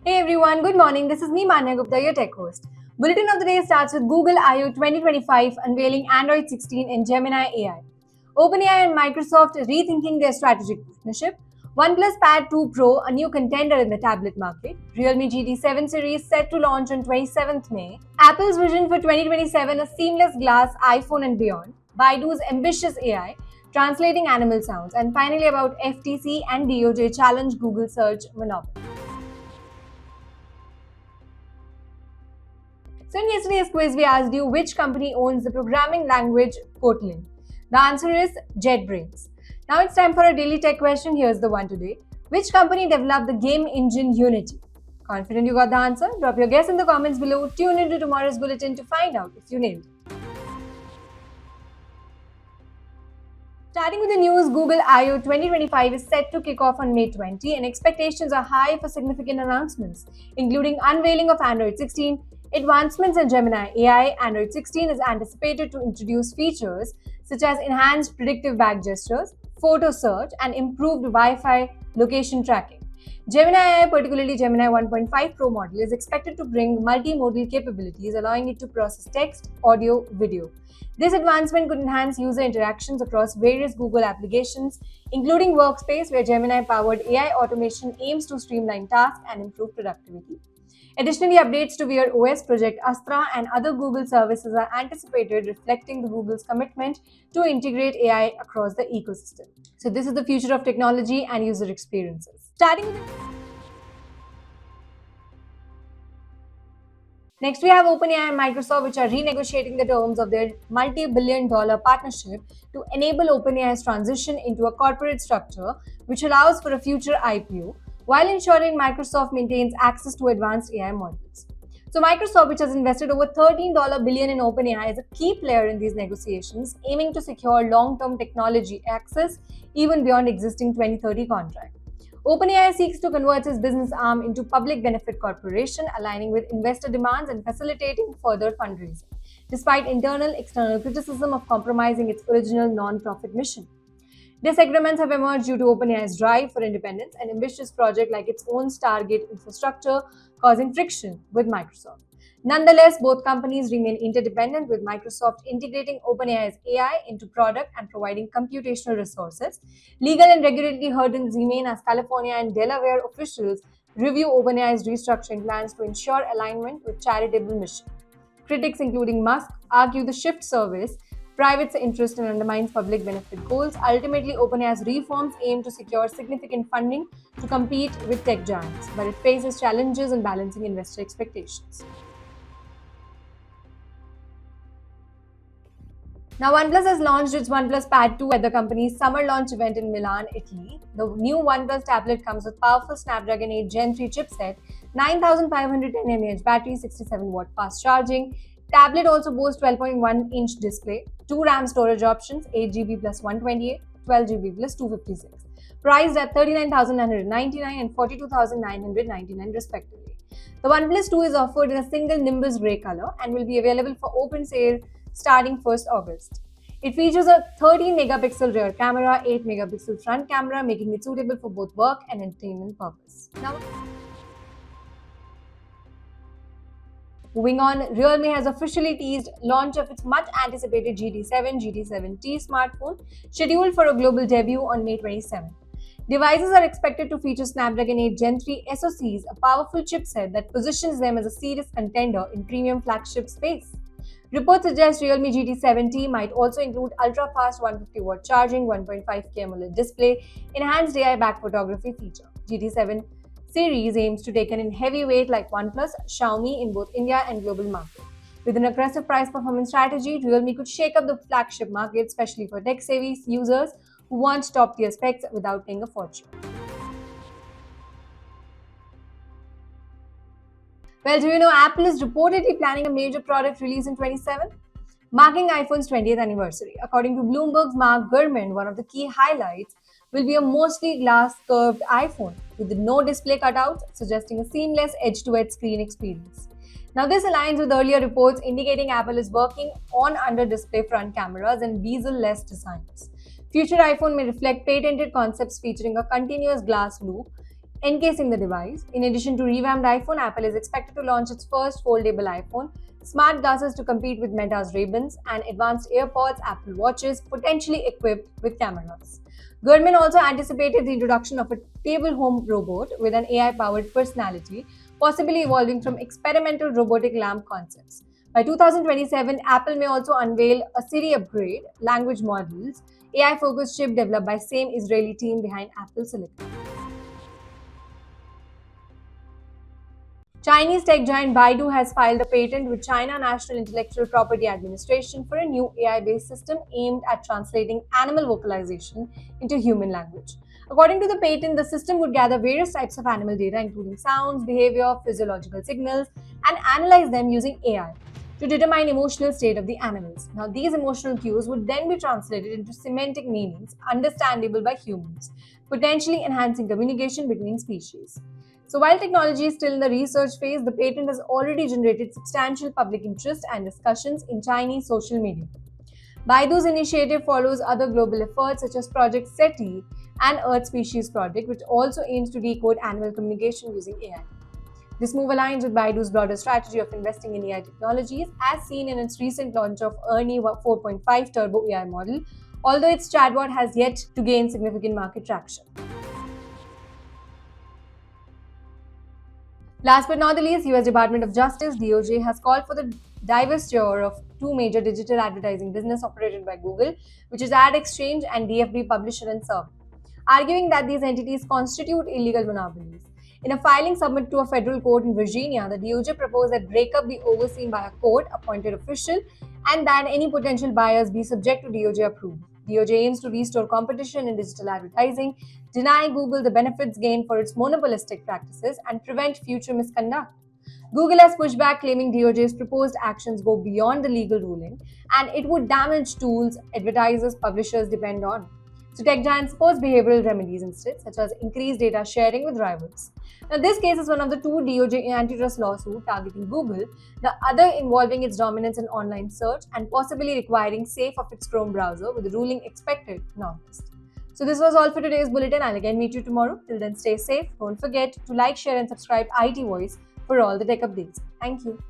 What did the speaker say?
Hey everyone, good morning. This is me, Manya Gupta, your tech host. Bulletin of the day starts with Google I/O 2025 unveiling Android 16 and Gemini AI. OpenAI and Microsoft rethinking their strategic partnership. OnePlus Pad 2 Pro, a new contender in the tablet market. Realme GT7 series set to launch on 27th May. Apple's vision for 2027, a seamless glass iPhone and beyond. Baidu's ambitious AI, translating animal sounds. And finally, about FTC and DOJ challenge Google search monopoly. So in yesterday's quiz, we asked you which company owns the programming language Kotlin. The answer is JetBrains. Now it's time for a daily tech question. Here's the one today. Which company developed the game engine Unity? Confident you got the answer? Drop your guess in the comments below. Tune into tomorrow's bulletin to find out if you nailed it. Starting with the news, Google I/O 2025 is set to kick off on May 20, and expectations are high for significant announcements, including unveiling of Android 16, advancements in Gemini AI. Android 16 is anticipated to introduce features such as enhanced predictive back gestures, photo search, and improved Wi-Fi location tracking. Gemini AI, particularly Gemini 1.5 Pro model, is expected to bring multimodal capabilities, allowing it to process text, audio, video. This advancement could enhance user interactions across various Google applications, including Workspace, where Gemini-powered AI automation aims to streamline tasks and improve productivity. Additionally, updates to Wear OS, Project Astra, and other Google services are anticipated, reflecting the Google's commitment to integrate AI across the ecosystem. So this is the future of technology and user experiences. Starting with Next, we have OpenAI and Microsoft, which are renegotiating the terms of their multi-billion-dollar partnership to enable OpenAI's transition into a corporate structure, which allows for a future IPO, while ensuring Microsoft maintains access to advanced AI models. So Microsoft, which has invested over $13 billion in OpenAI, is a key player in these negotiations, aiming to secure long-term technology access even beyond existing 2030 contract. OpenAI seeks to convert its business arm into public benefit corporation, aligning with investor demands and facilitating further fundraising, despite external criticism of compromising its original non-profit mission. Disagreements have emerged due to OpenAI's drive for independence and ambitious project like its own Stargate infrastructure, causing friction with Microsoft. Nonetheless, both companies remain interdependent, with Microsoft integrating OpenAI's AI into product and providing computational resources. Legal and regulatory hurdles remain as California and Delaware officials review OpenAI's restructuring plans to ensure alignment with charitable mission. Critics, including Musk, argue the shift service private interest and undermines public benefit goals. Ultimately, OpenAI's reforms aim to secure significant funding to compete with tech giants, but it faces challenges in balancing investor expectations. Now, OnePlus has launched its OnePlus Pad 2 at the company's summer launch event in Milan, Italy. The new OnePlus tablet comes with powerful Snapdragon 8 Gen 3 chipset, 9510 mAh battery, 67-watt fast charging. Tablet also boasts 12.1-inch display, 2 RAM storage options, 8GB plus 128, 12GB plus 256, priced at $39,999 and $42,999 respectively. The OnePlus 2 is offered in a single Nimbus grey color and will be available for open sale starting 1st August. It features a 13-megapixel rear camera, 8-megapixel front camera, making it suitable for both work and entertainment purpose. Now, moving on, Realme has officially teased launch of its much-anticipated GT7T smartphone, scheduled for a global debut on May 27. Devices are expected to feature Snapdragon 8 Gen 3 SoCs, a powerful chipset that positions them as a serious contender in premium flagship space. Reports suggest Realme GT7T might also include ultra-fast 150-watt charging, 1.5K AMOLED display, enhanced AI back photography feature. GT7 series aims to take in heavyweight like OnePlus, Xiaomi in both India and global market. With an aggressive price-performance strategy, Realme could shake up the flagship market, especially for tech-savvy users who want top-tier specs without paying a fortune. Well, do you know Apple is reportedly planning a major product release in 2027, marking iPhone's 20th anniversary. According to Bloomberg's Mark Gurman, one of the key highlights will be a mostly glass curved iPhone with no display cutouts, suggesting a seamless edge-to-edge screen experience. Now, this aligns with earlier reports indicating Apple is working on under-display front cameras and bezel-less designs. Future iPhone may reflect patented concepts featuring a continuous glass loop, encasing the device. In addition to revamped iPhone, Apple is expected to launch its first foldable iPhone, smart glasses to compete with Meta's Ray-Bans, and advanced AirPods, Apple Watches, potentially equipped with cameras. Gurman also anticipated the introduction of a table home robot with an AI-powered personality, possibly evolving from experimental robotic lamp concepts. By 2027, Apple may also unveil a Siri upgrade, language models, AI-focused chip developed by same Israeli team behind Apple Silicon. Chinese tech giant Baidu has filed a patent with China National Intellectual Property Administration for a new AI-based system aimed at translating animal vocalization into human language. According to the patent, the system would gather various types of animal data, including sounds, behavior, physiological signals, and analyze them using AI to determine emotional state of the animals. Now, these emotional cues would then be translated into semantic meanings understandable by humans, potentially enhancing communication between species. So, while technology is still in the research phase, the patent has already generated substantial public interest and discussions in Chinese social media. Baidu's initiative follows other global efforts such as Project SETI and Earth Species Project, which also aims to decode animal communication using AI. This move aligns with Baidu's broader strategy of investing in AI technologies, as seen in its recent launch of Ernie 4.5 Turbo AI model, although its chatbot has yet to gain significant market traction. Last but not the least, US Department of Justice DOJ has called for the divestiture of two major digital advertising business operated by Google, which is AdExchange and DFD Publisher and Serve, arguing that these entities constitute illegal monopolies. In a filing submitted to a federal court in Virginia, the DOJ proposed that breakup be overseen by a court-appointed official and that any potential buyers be subject to DOJ approval. DOJ aims to restore competition in digital advertising, deny Google the benefits gained for its monopolistic practices, and prevent future misconduct. Google has pushed back, claiming DOJ's proposed actions go beyond the legal ruling and it would damage tools advertisers, publishers depend on. So, tech giants propose behavioral remedies instead, such as increased data sharing with rivals. Now, this case is one of the two DOJ antitrust lawsuits targeting Google, the other involving its dominance in online search and possibly requiring safe of its Chrome browser, with the ruling expected in August. So, this was all for today's bulletin. I'll again meet you tomorrow. Till then, stay safe. Don't forget to like, share, and subscribe IT Voice for all the tech updates. Thank you.